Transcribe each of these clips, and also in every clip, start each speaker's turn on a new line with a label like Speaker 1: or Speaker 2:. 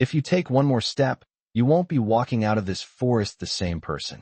Speaker 1: If you take one more step, you won't be walking out of this forest the same person.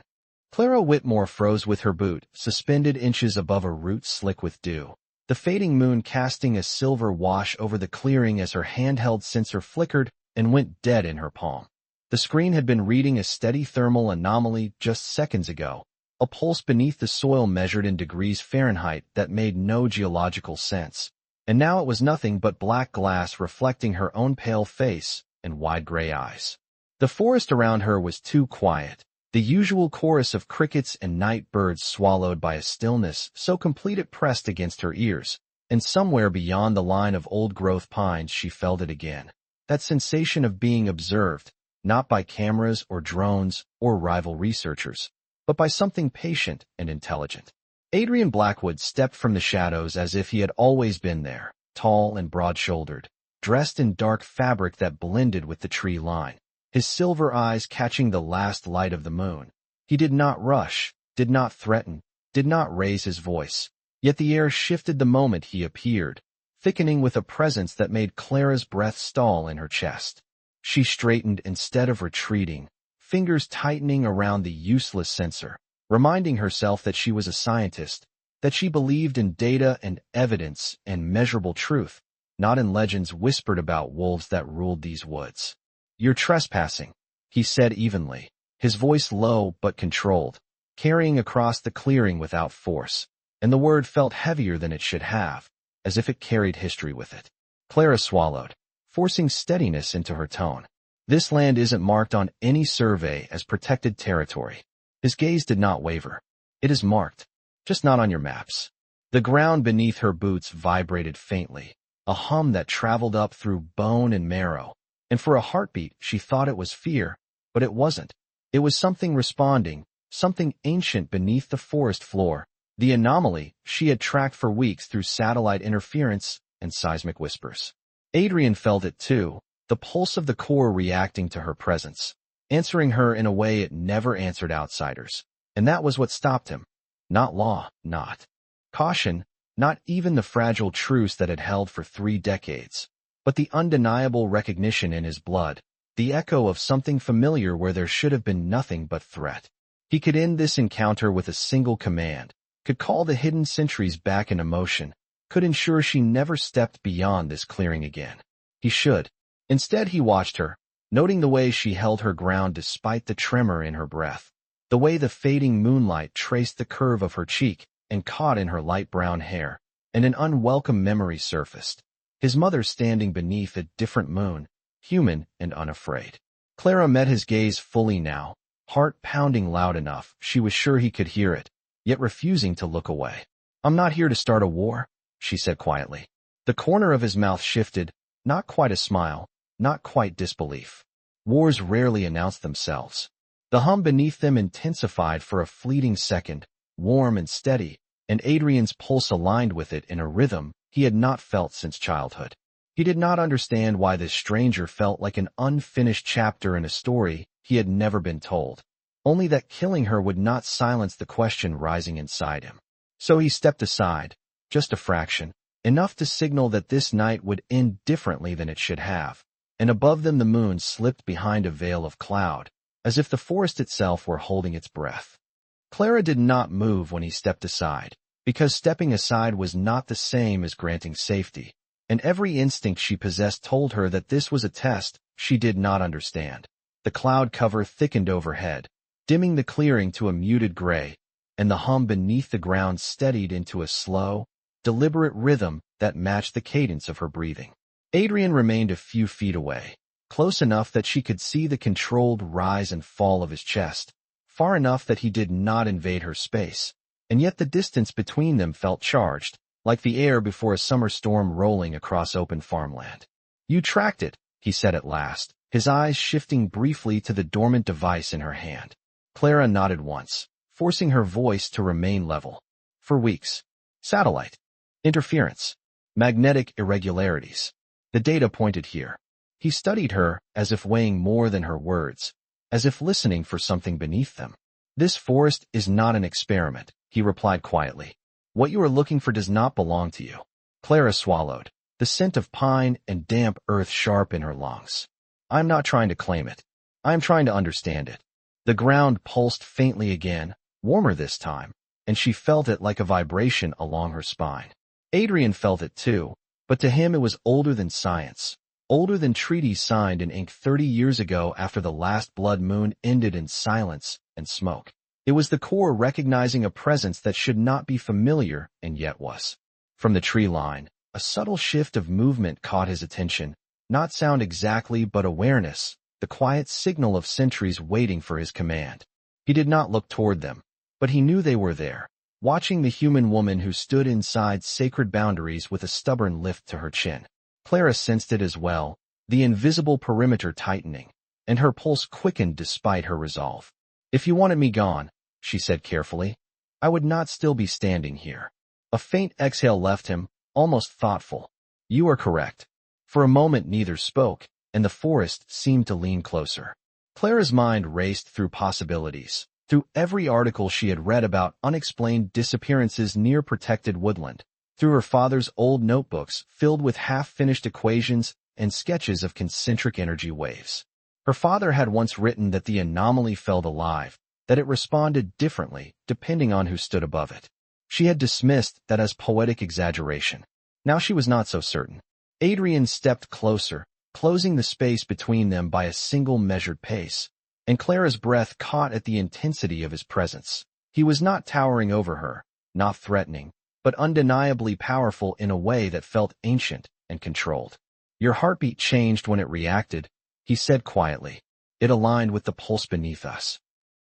Speaker 1: Clara Whitmore froze with her boot, suspended inches above a root slick with dew, the fading moon casting a silver wash over the clearing as her handheld sensor flickered and went dead in her palm. The screen had been reading a steady thermal anomaly just seconds ago, a pulse beneath the soil measured in degrees Fahrenheit that made no geological sense. And now it was nothing but black glass reflecting her own pale face and wide gray eyes. The forest around her was too quiet, the usual chorus of crickets and night birds swallowed by a stillness so complete it pressed against her ears, and somewhere beyond the line of old-growth pines she felt it again, that sensation of being observed, not by cameras or drones or rival researchers, but by something patient and intelligent. Adrian Blackwood stepped from the shadows as if he had always been there, tall and broad-shouldered, dressed in dark fabric that blended with the tree line, his silver eyes catching the last light of the moon. He did not rush, did not threaten, did not raise his voice, yet the air shifted the moment he appeared, thickening with a presence that made Clara's breath stall in her chest. She straightened instead of retreating, fingers tightening around the useless sensor, reminding herself that she was a scientist, that she believed in data and evidence and measurable truth, not in legends whispered about wolves that ruled these woods. "You're trespassing," he said evenly, his voice low but controlled, carrying across the clearing without force, and the word felt heavier than it should have, as if it carried history with it. Clara swallowed, forcing steadiness into her tone. "This land isn't marked on any survey as protected territory." His gaze did not waver. "It is marked, just not on your maps." The ground beneath her boots vibrated faintly, a hum that traveled up through bone and marrow, and for a heartbeat she thought it was fear, but it wasn't. It was something responding, something ancient beneath the forest floor, the anomaly she had tracked for weeks through satellite interference and seismic whispers. Adrian felt it too, the pulse of the core reacting to her presence, answering her in a way it never answered outsiders. And that was what stopped him. Not law, not caution, not even the fragile truce that had held for 3 decades, but the undeniable recognition in his blood, the echo of something familiar where there should have been nothing but threat. He could end this encounter with a single command, could call the hidden sentries back into motion, could ensure she never stepped beyond this clearing again. He should. Instead he watched her, noting the way she held her ground despite the tremor in her breath, the way the fading moonlight traced the curve of her cheek and caught in her light brown hair, and an unwelcome memory surfaced. His mother standing beneath a different moon, human and unafraid. Clara met his gaze fully now, heart pounding loud enough she was sure he could hear it, yet refusing to look away. "I'm not here to start a war," she said quietly. The corner of his mouth shifted, not quite a smile, not quite disbelief. Wars rarely announce themselves. The hum beneath them intensified for a fleeting second, warm and steady, and Adrian's pulse aligned with it in a rhythm he had not felt since childhood. He did not understand why this stranger felt like an unfinished chapter in a story he had never been told, only that killing her would not silence the question rising inside him. So he stepped aside, just a fraction, enough to signal that this night would end differently than it should have, and above them the moon slipped behind a veil of cloud, as if the forest itself were holding its breath. Clara did not move when he stepped aside, because stepping aside was not the same as granting safety, and every instinct she possessed told her that this was a test she did not understand. The cloud cover thickened overhead, dimming the clearing to a muted gray, and the hum beneath the ground steadied into a slow, deliberate rhythm that matched the cadence of her breathing. Adrian remained a few feet away, close enough that she could see the controlled rise and fall of his chest, far enough that he did not invade her space, and yet the distance between them felt charged, like the air before a summer storm rolling across open farmland. "You tracked it," he said at last, his eyes shifting briefly to the dormant device in her hand. Clara nodded once, forcing her voice to remain level. "For weeks. Satellite. Interference. Magnetic irregularities. The data pointed here." He studied her as if weighing more than her words, as if listening for something beneath them. "This forest is not an experiment," he replied quietly. "What you are looking for does not belong to you." Clara swallowed, the scent of pine and damp earth sharp in her lungs. I'm not trying to claim it. I'm trying to understand it. The ground pulsed faintly again, warmer this time, and she felt it like a vibration along her spine. Adrian felt it too, but to him it was older than science, older than treaties signed in ink 30 years ago after the last blood moon ended in silence and smoke. It was the core recognizing a presence that should not be familiar and yet was. From the tree line, a subtle shift of movement caught his attention, not sound exactly but awareness, the quiet signal of sentries waiting for his command. He did not look toward them, but he knew they were there, watching the human woman who stood inside sacred boundaries with a stubborn lift to her chin. Clara sensed it as well, the invisible perimeter tightening, and her pulse quickened despite her resolve. If you wanted me gone, she said carefully, I would not still be standing here. A faint exhale left him, almost thoughtful. You are correct. For a moment neither spoke, and the forest seemed to lean closer. Clara's mind raced through possibilities, through every article she had read about unexplained disappearances near protected woodland, through her father's old notebooks filled with half-finished equations and sketches of concentric energy waves. Her father had once written that the anomaly felt alive, that it responded differently depending on who stood above it. She had dismissed that as poetic exaggeration. Now she was not so certain. Adrian stepped closer, closing the space between them by a single measured pace, and Clara's breath caught at the intensity of his presence. He was not towering over her, not threatening, but undeniably powerful in a way that felt ancient and controlled. Your heartbeat changed when it reacted, he said quietly. It aligned with the pulse beneath us.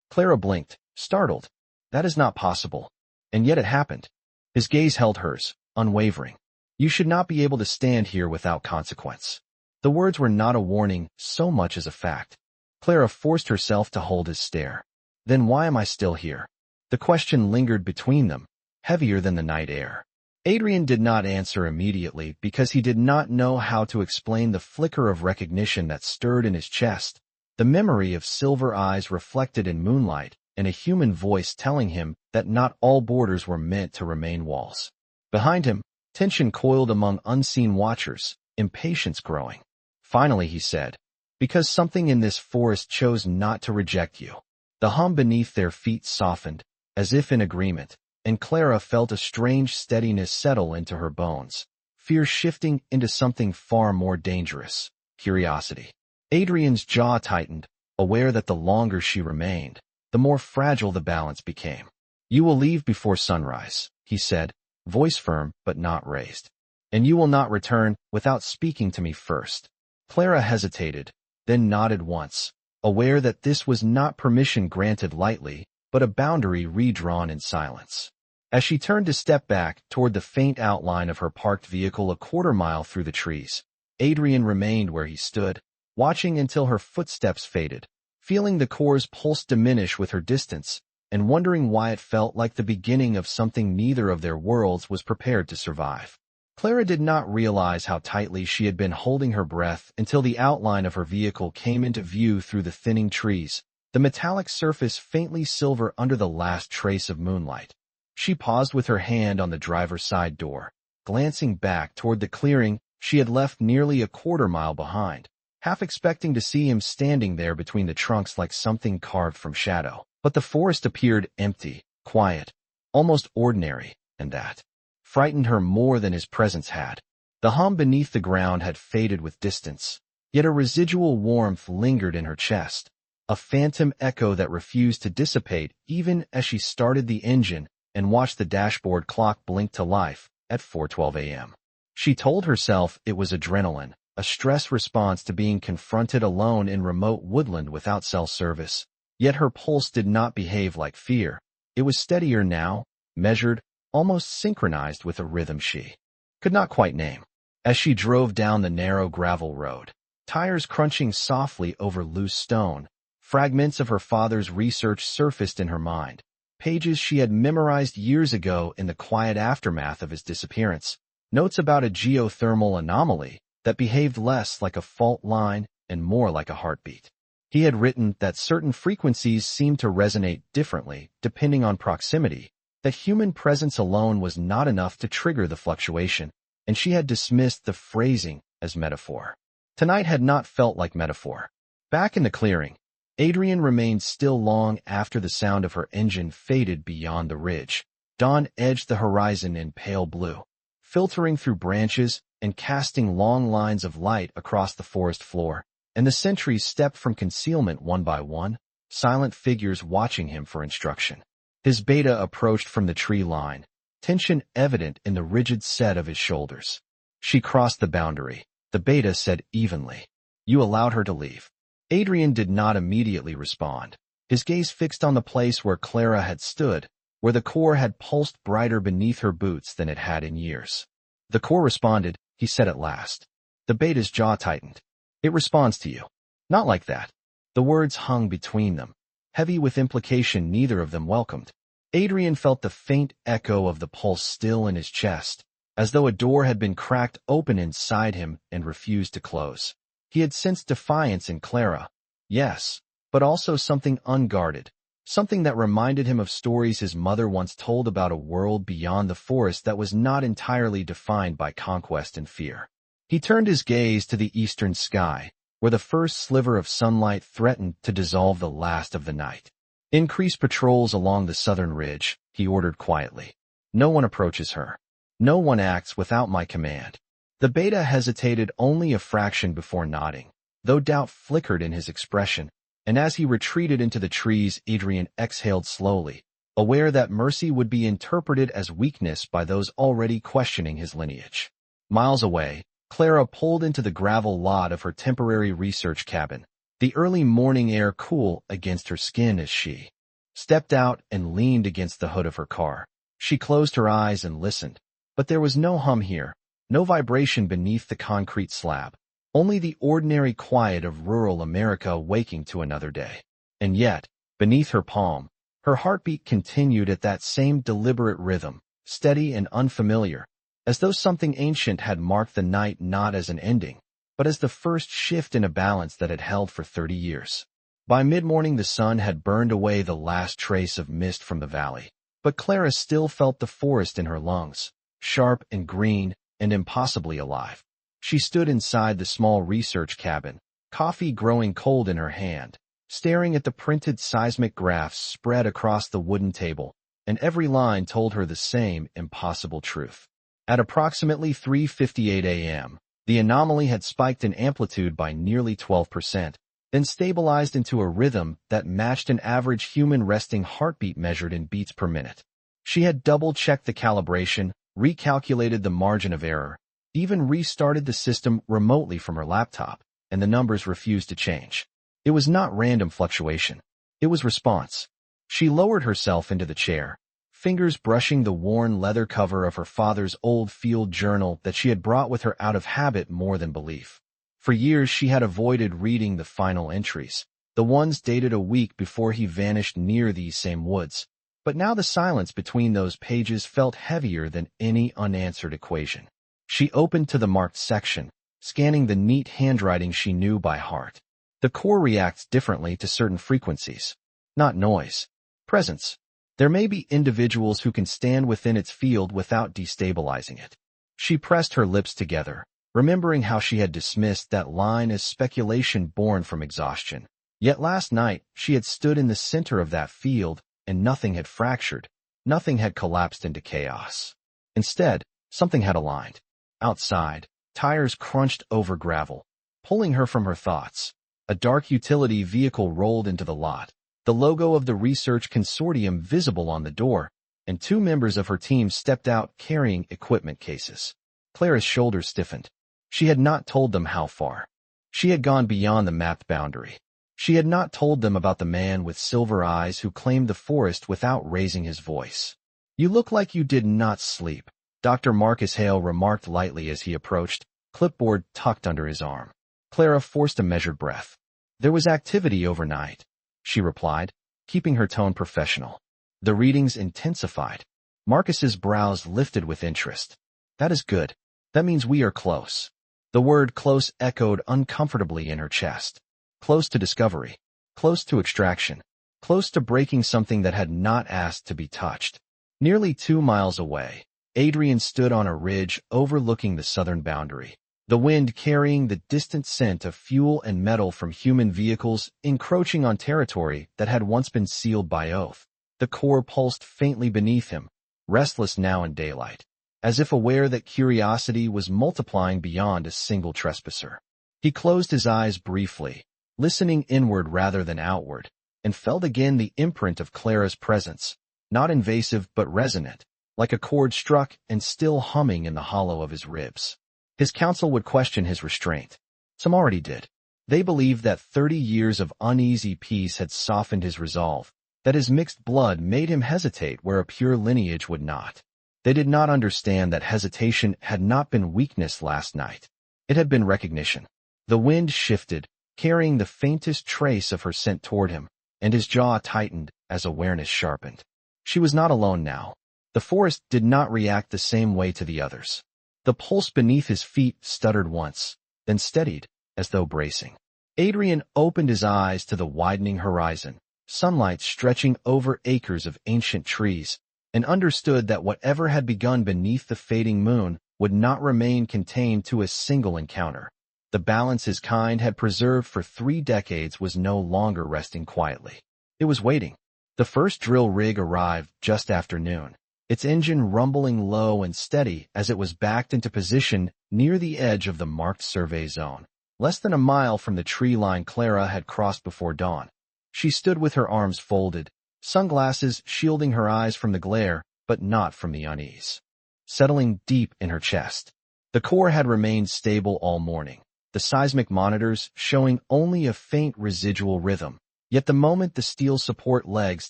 Speaker 1: Clara blinked, startled. That is not possible. And yet it happened. His gaze held hers, unwavering. You should not be able to stand here without consequence. The words were not a warning so much as a fact. Clara forced herself to hold his stare. Then why am I still here? The question lingered between them, heavier than the night air. Adrian did not answer immediately because he did not know how to explain the flicker of recognition that stirred in his chest, the memory of silver eyes reflected in moonlight, and a human voice telling him that not all borders were meant to remain walls. Behind him, tension coiled among unseen watchers, impatience growing. Finally, he said, because something in this forest chose not to reject you. The hum beneath their feet softened, as if in agreement, and Clara felt a strange steadiness settle into her bones, fear shifting into something far more dangerous, curiosity. Adrian's jaw tightened, aware that the longer she remained, the more fragile the balance became. You will leave before sunrise, he said, voice firm but not raised. And you will not return without speaking to me first. Clara hesitated, then nodded once, aware that this was not permission granted lightly, but a boundary redrawn in silence. As she turned to step back toward the faint outline of her parked vehicle a quarter-mile through the trees, Adrian remained where he stood, watching until her footsteps faded, feeling the core's pulse diminish with her distance, and wondering why it felt like the beginning of something neither of their worlds was prepared to survive. Clara did not realize how tightly she had been holding her breath until the outline of her vehicle came into view through the thinning trees, the metallic surface faintly silver under the last trace of moonlight. She paused with her hand on the driver's side door, glancing back toward the clearing she had left nearly a quarter-mile behind, half expecting to see him standing there between the trunks like something carved from shadow. But the forest appeared empty, quiet, almost ordinary, and that frightened her more than his presence had. The hum beneath the ground had faded with distance, yet a residual warmth lingered in her chest, a phantom echo that refused to dissipate even as she started the engine and watched the dashboard clock blink to life at 4:12 a.m. She told herself it was adrenaline, a stress response to being confronted alone in remote woodland without cell service. Yet her pulse did not behave like fear. It was steadier now, measured, almost synchronized with a rhythm she could not quite name. As she drove down the narrow gravel road, tires crunching softly over loose stone, fragments of her father's research surfaced in her mind, pages she had memorized years ago in the quiet aftermath of his disappearance, notes about a geothermal anomaly that behaved less like a fault line and more like a heartbeat. He had written that certain frequencies seemed to resonate differently depending on proximity, that human presence alone was not enough to trigger the fluctuation, and she had dismissed the phrasing as metaphor. Tonight had not felt like metaphor. Back in the clearing, Adrian remained still long after the sound of her engine faded beyond the ridge. Dawn edged the horizon in pale blue, filtering through branches and casting long lines of light across the forest floor, and the sentries stepped from concealment one by one, silent figures watching him for instruction. His beta approached from the tree line, tension evident in the rigid set of his shoulders. She crossed the boundary. The beta said evenly, "You allowed her to leave." Adrian did not immediately respond. His gaze fixed on the place where Clara had stood, where the core had pulsed brighter beneath her boots than it had in years. "The core responded," he said at last. The beta's jaw tightened. "It responds to you. Not like that." The words hung between them, heavy with implication neither of them welcomed. Adrian felt the faint echo of the pulse still in his chest, as though a door had been cracked open inside him and refused to close. He had sensed defiance in Clara, yes, but also something unguarded, something that reminded him of stories his mother once told about a world beyond the forest that was not entirely defined by conquest and fear. He turned his gaze to the eastern sky, where the first sliver of sunlight threatened to dissolve the last of the night. "Increase patrols along the southern ridge," he ordered quietly. "No one approaches her. No one acts without my command." The beta hesitated only a fraction before nodding, though doubt flickered in his expression, and as he retreated into the trees, Adrian exhaled slowly, aware that mercy would be interpreted as weakness by those already questioning his lineage. Miles away, Clara pulled into the gravel lot of her temporary research cabin, the early morning air cool against her skin as she stepped out and leaned against the hood of her car. She closed her eyes and listened, but there was no hum here, no vibration beneath the concrete slab, only the ordinary quiet of rural America waking to another day. And yet, beneath her palm, her heartbeat continued at that same deliberate rhythm, steady and unfamiliar, as though something ancient had marked the night not as an ending, but as the first shift in a balance that had held for 30 years. By mid-morning the sun had burned away the last trace of mist from the valley, but Clara still felt the forest in her lungs, sharp and green and impossibly alive. She stood inside the small research cabin, coffee growing cold in her hand, staring at the printed seismic graphs spread across the wooden table, and every line told her the same impossible truth. At approximately 3:58 a.m., the anomaly had spiked in amplitude by nearly 12%, then stabilized into a rhythm that matched an average human resting heartbeat measured in beats per minute. She had double-checked the calibration, recalculated the margin of error, even restarted the system remotely from her laptop, and the numbers refused to change. It was not random fluctuation. It was response. She lowered herself into the chair, fingers brushing the worn leather cover of her father's old field journal that she had brought with her out of habit more than belief. For years she had avoided reading the final entries, the ones dated a week before he vanished near these same woods, but now the silence between those pages felt heavier than any unanswered equation. She opened to the marked section, scanning the neat handwriting she knew by heart. The core reacts differently to certain frequencies. Not noise. Presence. There may be individuals who can stand within its field without destabilizing it. She pressed her lips together, remembering how she had dismissed that line as speculation born from exhaustion. Yet last night, she had stood in the center of that field, and nothing had fractured, nothing had collapsed into chaos. Instead, something had aligned. Outside, tires crunched over gravel, pulling her from her thoughts. A dark utility vehicle rolled into the lot, the logo of the research consortium visible on the door, and two members of her team stepped out carrying equipment cases. Clara's shoulders stiffened. She had not told them how far. She had gone beyond the mapped boundary. She had not told them about the man with silver eyes who claimed the forest without raising his voice. "You look like you did not sleep," Dr. Marcus Hale remarked lightly as he approached, clipboard tucked under his arm. Clara forced a measured breath. "There was activity overnight," she replied, keeping her tone professional. "The readings intensified." Marcus's brows lifted with interest. "That is good. That means we are close." The word close echoed uncomfortably in her chest. Close to discovery. Close to extraction. Close to breaking something that had not asked to be touched. Nearly 2 miles away, Adrian stood on a ridge overlooking the southern boundary. the wind carrying the distant scent of fuel and metal from human vehicles encroaching on territory that had once been sealed by oath. The core pulsed faintly beneath him, restless now in daylight, as if aware that curiosity was multiplying beyond a single trespasser. He closed his eyes briefly, listening inward rather than outward, and felt again the imprint of Clara's presence, not invasive but resonant, like a chord struck and still humming in the hollow of his ribs. His counsel would question his restraint. Some already did. They believed that 30 years of uneasy peace had softened his resolve, that his mixed blood made him hesitate where a pure lineage would not. They did not understand that hesitation had not been weakness last night. It had been recognition. The wind shifted, carrying the faintest trace of her scent toward him, and his jaw tightened as awareness sharpened. She was not alone now. The forest did not react the same way to the others. The pulse beneath his feet stuttered once, then steadied, as though bracing. Adrian opened his eyes to the widening horizon, sunlight stretching over acres of ancient trees, and understood that whatever had begun beneath the fading moon would not remain contained to a single encounter. The balance his kind had preserved for 3 decades was no longer resting quietly. It was waiting. The first drill rig arrived just after noon, its engine rumbling low and steady as it was backed into position near the edge of the marked survey zone, less than a mile from the tree line Clara had crossed before dawn. She stood with her arms folded, sunglasses shielding her eyes from the glare, but not from the unease, settling deep in her chest. The core had remained stable all morning, the seismic monitors showing only a faint residual rhythm. Yet the moment the steel support legs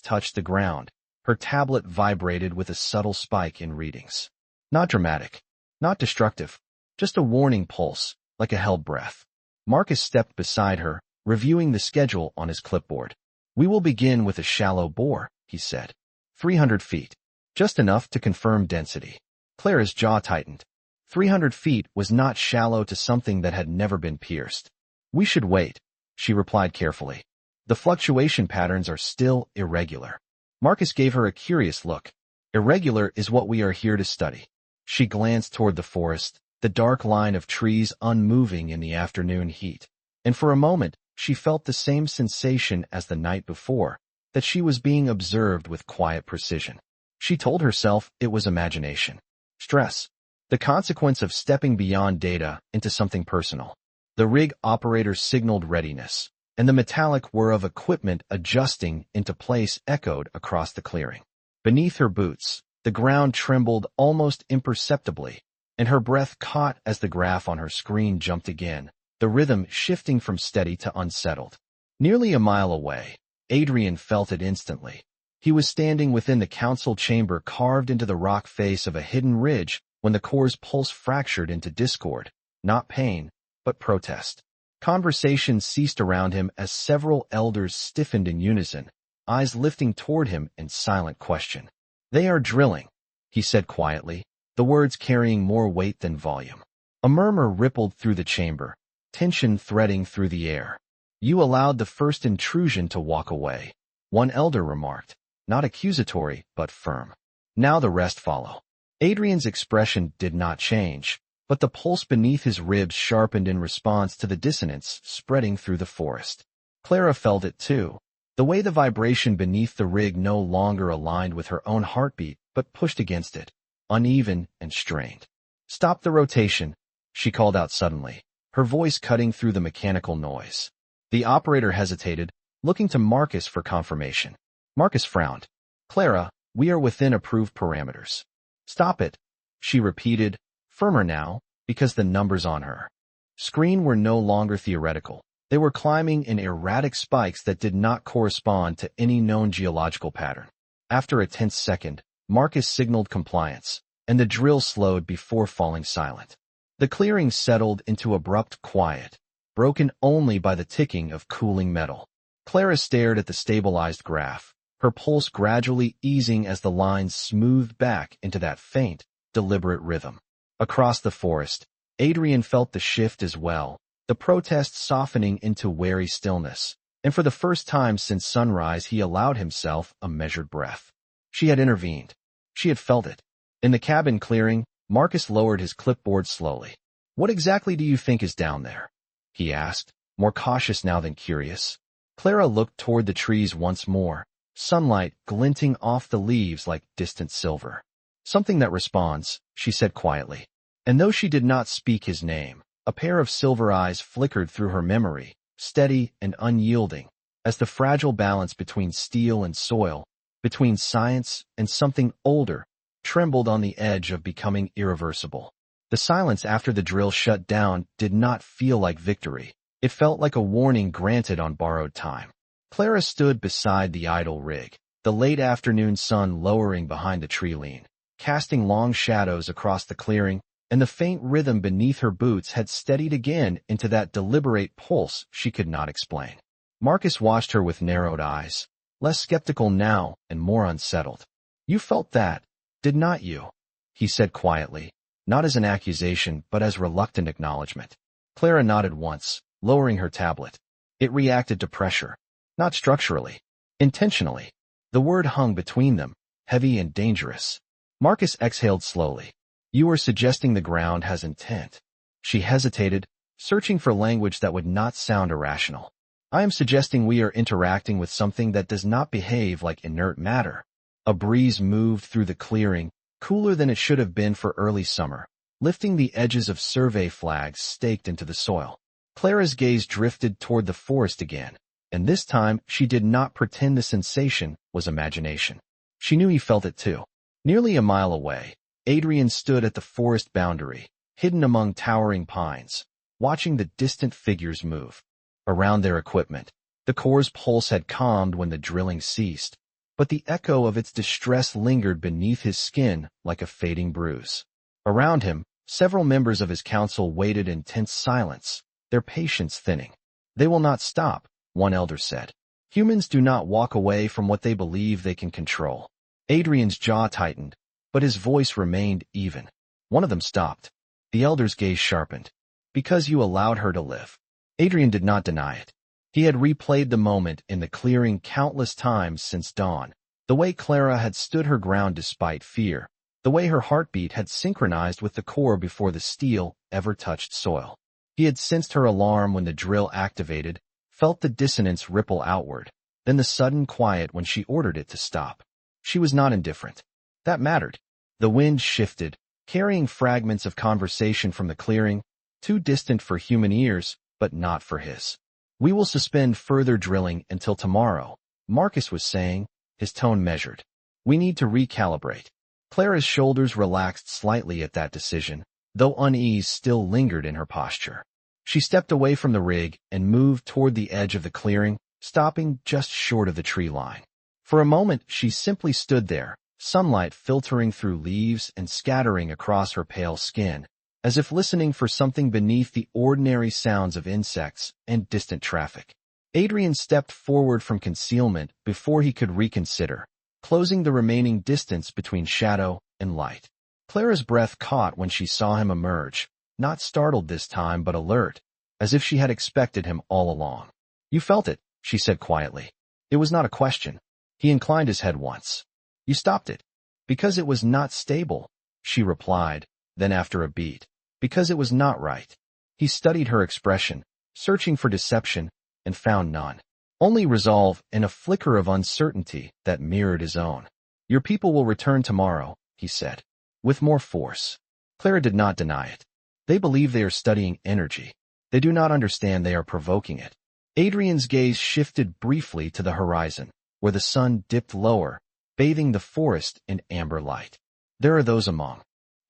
Speaker 1: touched the ground, her tablet vibrated with a subtle spike in readings. Not dramatic, not destructive, just a warning pulse, like a held breath. Marcus stepped beside her, reviewing the schedule on his clipboard. "We will begin with a shallow bore," he said. 300 feet. Just enough to confirm density. Clara's jaw tightened. 300 feet was not shallow to something that had never been pierced. "We should wait," she replied carefully. "The fluctuation patterns are still irregular." Marcus gave her a curious look. "Irregular is what we are here to study." She glanced toward the forest, the dark line of trees unmoving in the afternoon heat, and for a moment she felt the same sensation as the night before, that she was being observed with quiet precision. She told herself it was imagination. Stress. The consequence of stepping beyond data into something personal. The rig operator signaled readiness, and the metallic whir of equipment adjusting into place echoed across the clearing. Beneath her boots, the ground trembled almost imperceptibly, and her breath caught as the graph on her screen jumped again, the rhythm shifting from steady to unsettled. Nearly a mile away, Adrian felt it instantly. He was standing within the council chamber carved into the rock face of a hidden ridge when the core's pulse fractured into discord, not pain, but protest. Conversation ceased around him as several elders stiffened in unison, eyes lifting toward him in silent question. "They are drilling," he said quietly, the words carrying more weight than volume. A murmur rippled through the chamber, tension threading through the air. "You allowed the first intrusion to walk away," one elder remarked, not accusatory but firm. "Now the rest follow." Adrian's expression did not change, but the pulse beneath his ribs sharpened in response to the dissonance spreading through the forest. Clara felt it too, the way the vibration beneath the rig no longer aligned with her own heartbeat but pushed against it, uneven and strained. "Stop the rotation," she called out suddenly, her voice cutting through the mechanical noise. The operator hesitated, looking to Marcus for confirmation. Marcus frowned. "Clara, we are within approved parameters." "Stop it," she repeated, firmer now, because the numbers on her screen were no longer theoretical. They were climbing in erratic spikes that did not correspond to any known geological pattern. After a tense second, Marcus signaled compliance, and the drill slowed before falling silent. The clearing settled into abrupt quiet, broken only by the ticking of cooling metal. Clara stared at the stabilized graph, her pulse gradually easing as the lines smoothed back into that faint, deliberate rhythm. Across the forest, Adrian felt the shift as well, the protest softening into wary stillness, and for the first time since sunrise he allowed himself a measured breath. She had intervened. She had felt it. In the cabin clearing, Marcus lowered his clipboard slowly. What exactly do you think is down there? He asked, more cautious now than curious. Clara looked toward the trees once more, sunlight glinting off the leaves like distant silver. Something that responds, she said quietly. And though she did not speak his name, a pair of silver eyes flickered through her memory, steady and unyielding, as the fragile balance between steel and soil, between science and something older, trembled on the edge of becoming irreversible. The silence after the drill shut down did not feel like victory. It felt like a warning granted on borrowed time. Clara stood beside the idle rig, the late afternoon sun lowering behind the tree lean, casting long shadows across the clearing, and the faint rhythm beneath her boots had steadied again into that deliberate pulse she could not explain. Marcus watched her with narrowed eyes, less skeptical now and more unsettled. You felt that, did not you? He said quietly, not as an accusation but as reluctant acknowledgement. Clara nodded once, lowering her tablet. It reacted to pressure, not structurally, intentionally. The word hung between them, heavy and dangerous. Marcus exhaled slowly. You are suggesting the ground has intent. She hesitated, searching for language that would not sound irrational. I am suggesting we are interacting with something that does not behave like inert matter. A breeze moved through the clearing, cooler than it should have been for early summer, lifting the edges of survey flags staked into the soil. Clara's gaze drifted toward the forest again, and this time she did not pretend the sensation was imagination. She knew he felt it too. Nearly a mile away, Adrian stood at the forest boundary, hidden among towering pines, watching the distant figures move. Around their equipment, the Corps' pulse had calmed when the drilling ceased, but the echo of its distress lingered beneath his skin like a fading bruise. Around him, several members of his council waited in tense silence, their patience thinning. They will not stop, one elder said. Humans do not walk away from what they believe they can control. Adrian's jaw tightened, but his voice remained even. One of them stopped. The elder's gaze sharpened. Because you allowed her to live. Adrian did not deny it. He had replayed the moment in the clearing countless times since dawn, the way Clara had stood her ground despite fear, the way her heartbeat had synchronized with the core before the steel ever touched soil. He had sensed her alarm when the drill activated, felt the dissonance ripple outward, then the sudden quiet when she ordered it to stop. She was not indifferent. That mattered. The wind shifted, carrying fragments of conversation from the clearing, too distant for human ears, but not for his. We will suspend further drilling until tomorrow, Marcus was saying, his tone measured. We need to recalibrate. Clara's shoulders relaxed slightly at that decision, though unease still lingered in her posture. She stepped away from the rig and moved toward the edge of the clearing, stopping just short of the tree line. For a moment she simply stood there, sunlight filtering through leaves and scattering across her pale skin, as if listening for something beneath the ordinary sounds of insects and distant traffic. Adrian stepped forward from concealment before he could reconsider, closing the remaining distance between shadow and light. Clara's breath caught when she saw him emerge, not startled this time but alert, as if she had expected him all along. You felt it, she said quietly. It was not a question. He inclined his head once. You stopped it. Because it was not stable, she replied, then after a beat. Because it was not right. He studied her expression, searching for deception, and found none. Only resolve and a flicker of uncertainty that mirrored his own. Your people will return tomorrow, he said, with more force. Clara did not deny it. They believe they are studying energy. They do not understand they are provoking it. Adrian's gaze shifted briefly to the horizon, where the sun dipped lower, bathing the forest in amber light. There are those among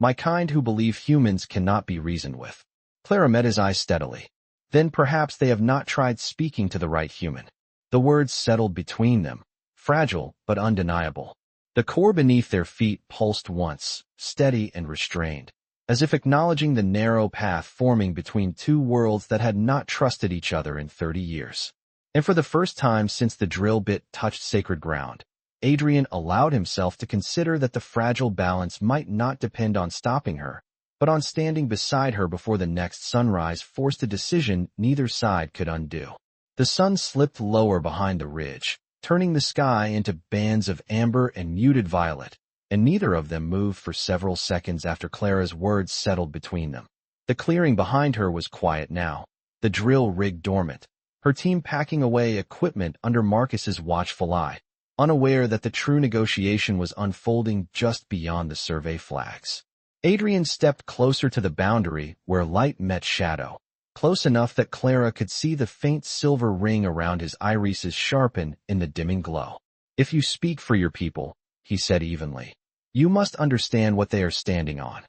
Speaker 1: my kind who believe humans cannot be reasoned with. Clara met his eyes steadily. Then perhaps they have not tried speaking to the right human. The words settled between them, fragile but undeniable. The core beneath their feet pulsed once, steady and restrained, as if acknowledging the narrow path forming between two worlds that had not trusted each other in 30 years. And for the first time since the drill bit touched sacred ground, Adrian allowed himself to consider that the fragile balance might not depend on stopping her, but on standing beside her before the next sunrise forced a decision neither side could undo. The sun slipped lower behind the ridge, turning the sky into bands of amber and muted violet, and neither of them moved for several seconds after Clara's words settled between them. The clearing behind her was quiet now, the drill rig dormant, her team packing away equipment under Marcus's watchful eye, unaware that the true negotiation was unfolding just beyond the survey flags. Adrian stepped closer to the boundary where light met shadow, close enough that Clara could see the faint silver ring around his irises sharpen in the dimming glow. "If you speak for your people," he said evenly, "you must understand what they are standing on."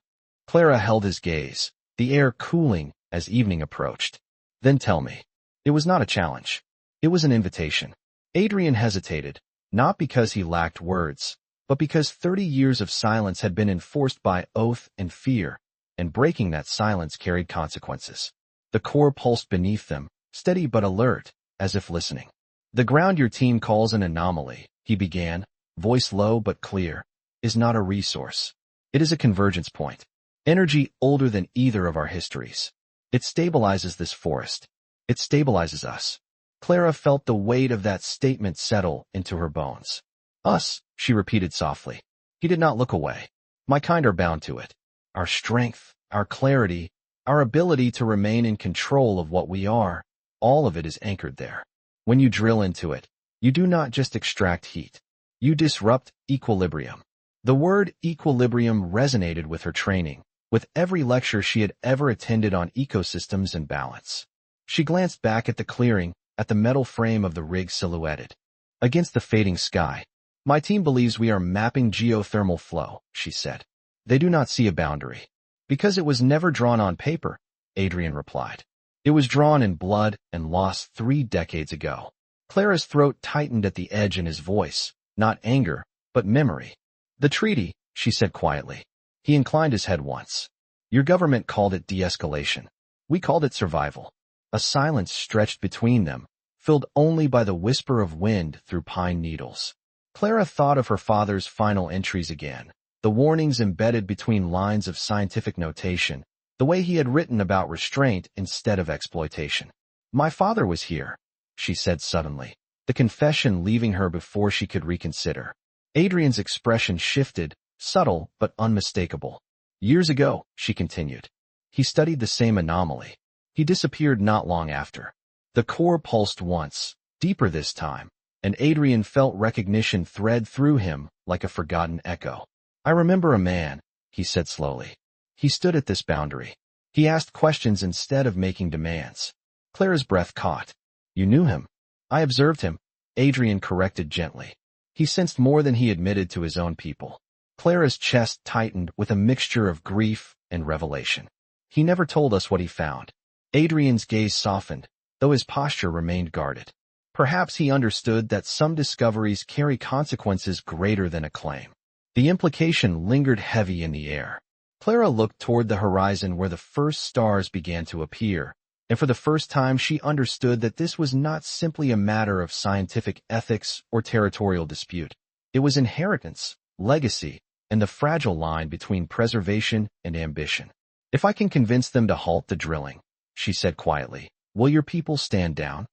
Speaker 1: Clara held his gaze, the air cooling as evening approached. "Then tell me." It was not a challenge. It was an invitation. Adrian hesitated, not because he lacked words, but because 30 years of silence had been enforced by oath and fear, and breaking that silence carried consequences. The core pulsed beneath them, steady but alert, as if listening. "The ground your team calls an anomaly," he began, voice low but clear, "is not a resource. It is a convergence point. Energy older than either of our histories. It stabilizes this forest. It stabilizes us." Clara felt the weight of that statement settle into her bones. "Us," she repeated softly. He did not look away. "My kind are bound to it. Our strength, our clarity, our ability to remain in control of what we are, all of it is anchored there. When you drill into it, you do not just extract heat. You disrupt equilibrium." The word equilibrium resonated with her training, with every lecture she had ever attended on ecosystems and balance. She glanced back at the clearing, at the metal frame of the rig silhouetted against the fading sky. "My team believes we are mapping geothermal flow," she said. "They do not see a boundary." "Because it was never drawn on paper," Adrian replied. "It was drawn in blood and lost 3 decades ago." Clara's throat tightened at the edge in his voice, not anger, but memory. "The treaty," she said quietly. He inclined his head once. "Your government called it de-escalation. We called it survival." A silence stretched between them, filled only by the whisper of wind through pine needles. Clara thought of her father's final entries again, the warnings embedded between lines of scientific notation, the way he had written about restraint instead of exploitation. "My father was here," she said suddenly, the confession leaving her before she could reconsider. Adrian's expression shifted, subtle but unmistakable. "Years ago," she continued, "he studied the same anomaly. He disappeared not long after." The core pulsed once, deeper this time, and Adrian felt recognition thread through him like a forgotten echo. "I remember a man," he said slowly. "He stood at this boundary. He asked questions instead of making demands." Clara's breath caught. "You knew him?" "I observed him," Adrian corrected gently. He sensed more than he admitted to his own people. Clara's chest tightened with a mixture of grief and revelation. "He never told us what he found." Adrian's gaze softened, though his posture remained guarded. Perhaps he understood that some discoveries carry consequences greater than a claim. The implication lingered heavy in the air. Clara looked toward the horizon where the first stars began to appear, and for the first time she understood that this was not simply a matter of scientific ethics or territorial dispute. It was inheritance, legacy, and the fragile line between preservation and ambition. "If I can convince them to halt the drilling," she said quietly, "will your people stand down?"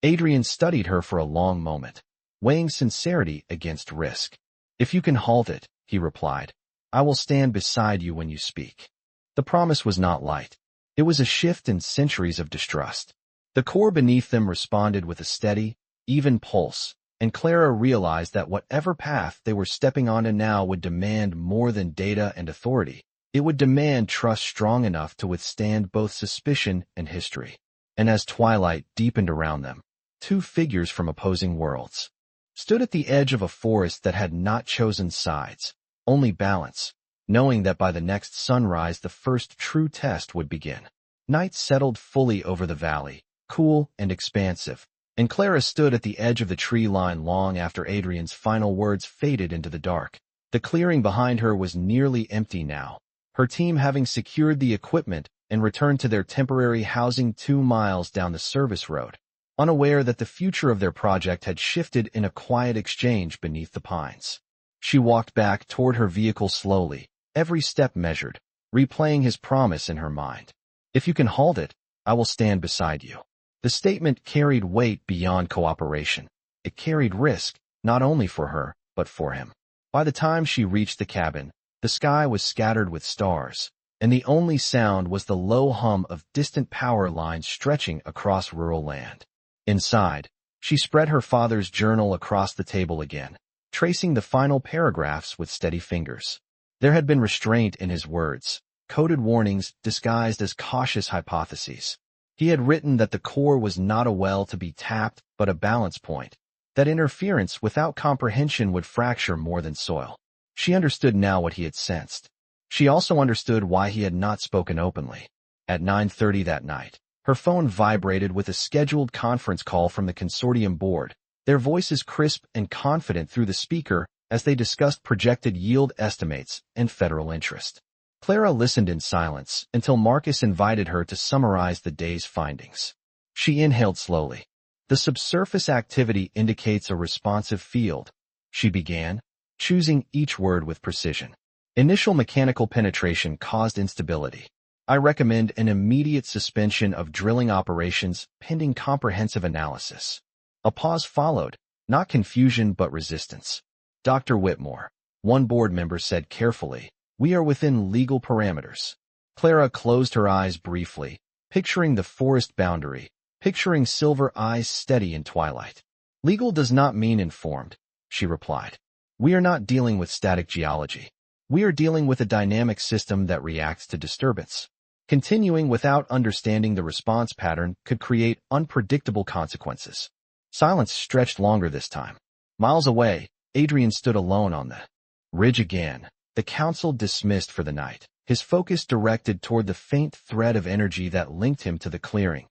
Speaker 1: Adrian studied her for a long moment, weighing sincerity against risk. "If you can halt it," he replied, "I will stand beside you when you speak." The promise was not light. It was a shift in centuries of distrust. The core beneath them responded with a steady, even pulse, and Clara realized that whatever path they were stepping onto now would demand more than data and authority. It would demand trust strong enough to withstand both suspicion and history. And as twilight deepened around them, 2 figures from opposing worlds stood at the edge of a forest that had not chosen sides, only balance, knowing that by the next sunrise the first true test would begin. Night settled fully over the valley, cool and expansive, and Clara stood at the edge of the tree line long after Adrian's final words faded into the dark. The clearing behind her was nearly empty now, her team having secured the equipment and returned to their temporary housing 2 miles down the service road, unaware that the future of their project had shifted in a quiet exchange beneath the pines. She walked back toward her vehicle slowly, every step measured, replaying his promise in her mind. "If you can halt it, I will stand beside you." The statement carried weight beyond cooperation. It carried risk, not only for her, but for him. By the time she reached the cabin, the sky was scattered with stars, and the only sound was the low hum of distant power lines stretching across rural land. Inside, she spread her father's journal across the table again, tracing the final paragraphs with steady fingers. There had been restraint in his words, coded warnings disguised as cautious hypotheses. He had written that the core was not a well to be tapped, but a balance point, that interference without comprehension would fracture more than soil. She understood now what he had sensed. She also understood why he had not spoken openly. At 9:30 that night, her phone vibrated with a scheduled conference call from the consortium board, their voices crisp and confident through the speaker as they discussed projected yield estimates and federal interest. Clara listened in silence until Marcus invited her to summarize the day's findings. She inhaled slowly. The subsurface activity indicates a responsive field, she began, choosing each word with precision. Initial mechanical penetration caused instability. I recommend an immediate suspension of drilling operations pending comprehensive analysis. A pause followed, not confusion but resistance. Dr. Whitmore, one board member said carefully, we are within legal parameters. Clara closed her eyes briefly, picturing the forest boundary, picturing Silver eyes steady in twilight. Legal does not mean informed, she replied. We are not dealing with static geology. We are dealing with a dynamic system that reacts to disturbance. Continuing without understanding the response pattern could create unpredictable consequences. Silence stretched longer this time. Miles away, Adrian stood alone on the ridge again, the council dismissed for the night, his focus directed toward the faint thread of energy that linked him to the clearing.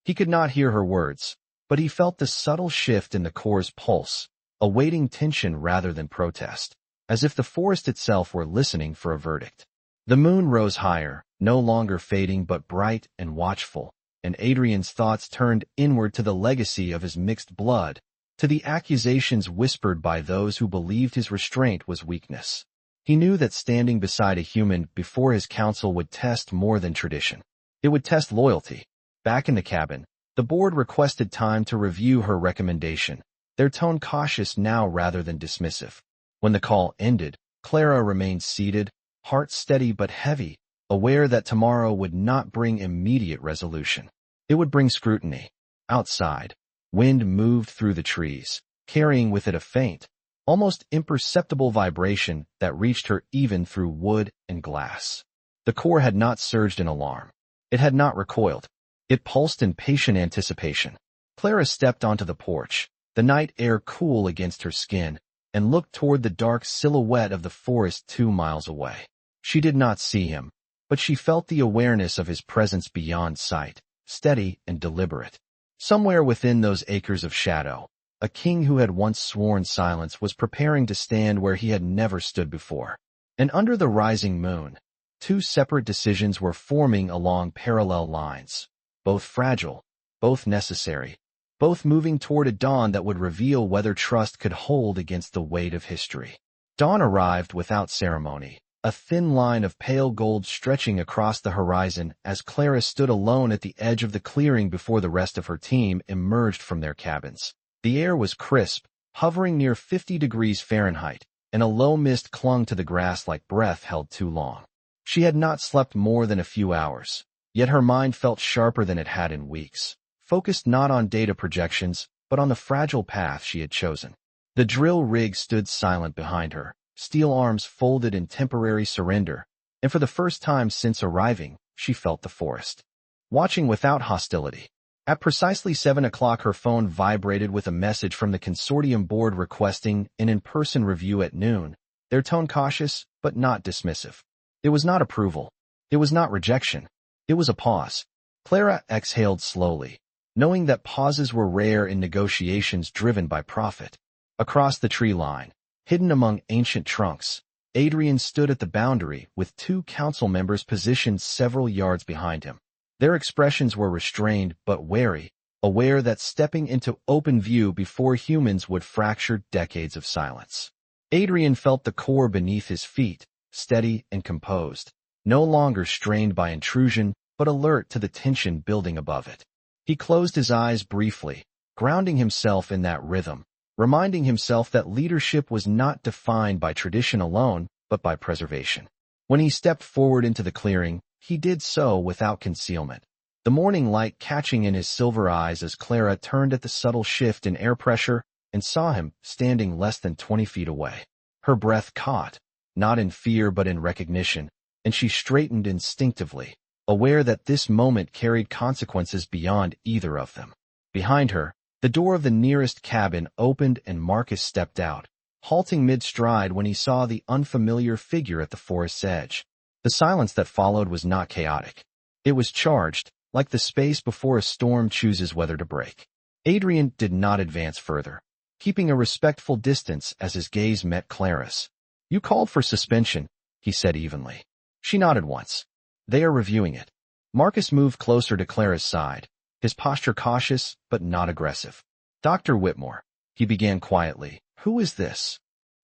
Speaker 1: He could not hear her words, but he felt the subtle shift in the core's pulse, awaiting tension rather than protest, as if the forest itself were listening for a verdict. The moon rose higher, no longer fading but bright and watchful, and Adrian's thoughts turned inward to the legacy of his mixed blood, to the accusations whispered by those who believed his restraint was weakness. He knew that standing beside a human before his council would test more than tradition. It would test loyalty. Back in the cabin, the board requested time to review her recommendation, their tone cautious now rather than dismissive. When the call ended, Clara remained seated, heart steady but heavy, aware that tomorrow would not bring immediate resolution. It would bring scrutiny. Outside, wind moved through the trees, carrying with it a faint, almost imperceptible vibration that reached her even through wood and glass. The core had not surged in alarm. It had not recoiled. It pulsed in patient anticipation. Clara stepped onto the porch, the night air cool against her skin, and looked toward the dark silhouette of the forest 2 miles away. She did not see him, but she felt the awareness of his presence beyond sight, steady and deliberate. Somewhere within those acres of shadow, a king who had once sworn silence was preparing to stand where he had never stood before. And under the rising moon, 2 separate decisions were forming along parallel lines, both fragile, both necessary, both moving toward a dawn that would reveal whether trust could hold against the weight of history. Dawn arrived without ceremony, a thin line of pale gold stretching across the horizon as Clara stood alone at the edge of the clearing before the rest of her team emerged from their cabins. The air was crisp, hovering near 50 degrees Fahrenheit, and a low mist clung to the grass like breath held too long. She had not slept more than a few hours, yet her mind felt sharper than it had in weeks, focused not on data projections, but on the fragile path she had chosen. The drill rig stood silent behind her, steel arms folded in temporary surrender, and for the first time since arriving, she felt the forest, watching without hostility. At precisely 7 o'clock her phone vibrated with a message from the consortium board requesting an in-person review at noon, their tone cautious but not dismissive. It was not approval. It was not rejection. It was a pause. Clara exhaled slowly, knowing that pauses were rare in negotiations driven by profit. Across the tree line, hidden among ancient trunks, Adrian stood at the boundary with 2 council members positioned several yards behind him. Their expressions were restrained but wary, aware that stepping into open view before humans would fracture decades of silence. Adrian felt the core beneath his feet, steady and composed, no longer strained by intrusion, but alert to the tension building above it. He closed his eyes briefly, grounding himself in that rhythm, reminding himself that leadership was not defined by tradition alone, but by preservation. When he stepped forward into the clearing, he did so without concealment, the morning light catching in his silver eyes as Clara turned at the subtle shift in air pressure and saw him standing less than 20 feet away. Her breath caught, not in fear but in recognition, and she straightened instinctively, aware that this moment carried consequences beyond either of them. Behind her, the door of the nearest cabin opened and Marcus stepped out, halting mid-stride when he saw the unfamiliar figure at the forest's edge. The silence that followed was not chaotic. It was charged, like the space before a storm chooses whether to break. Adrian did not advance further, keeping a respectful distance as his gaze met Clara's. "You called for suspension," he said evenly. She nodded once. "They are reviewing it." Marcus moved closer to Clara's side, his posture cautious but not aggressive. "Dr. Whitmore," he began quietly, "who is this?"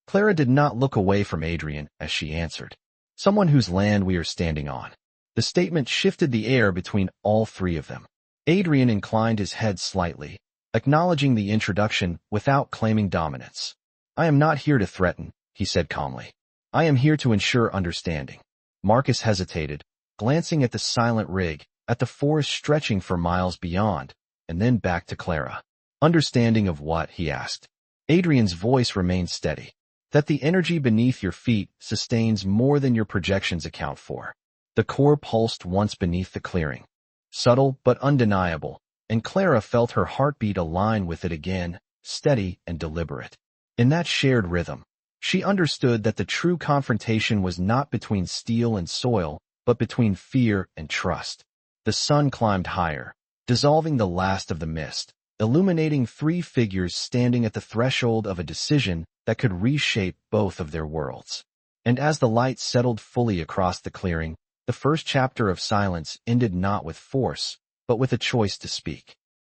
Speaker 1: Clara did not look away from Adrian as she answered. "Someone whose land we are standing on." The statement shifted the air between all three of them. Adrian inclined his head slightly, acknowledging the introduction without claiming dominance. "I am not here to threaten," he said calmly. "I am here to ensure understanding." Marcus hesitated, glancing at the silent rig, at the forest stretching for miles beyond, and then back to Clara. "Understanding of what?" he asked. Adrian's voice remained steady. "That the energy beneath your feet sustains more than your projections account for." The core pulsed once beneath the clearing, subtle but undeniable, and Clara felt her heartbeat align with it again, steady and deliberate. In that shared rhythm, she understood that the true confrontation was not between steel and soil, but between fear and trust. The sun climbed higher, dissolving the last of the mist, illuminating three figures standing at the threshold of a decision that could reshape both of their worlds. And as the light settled fully across the clearing, the first chapter of Silence ended not with force, but with a choice to speak.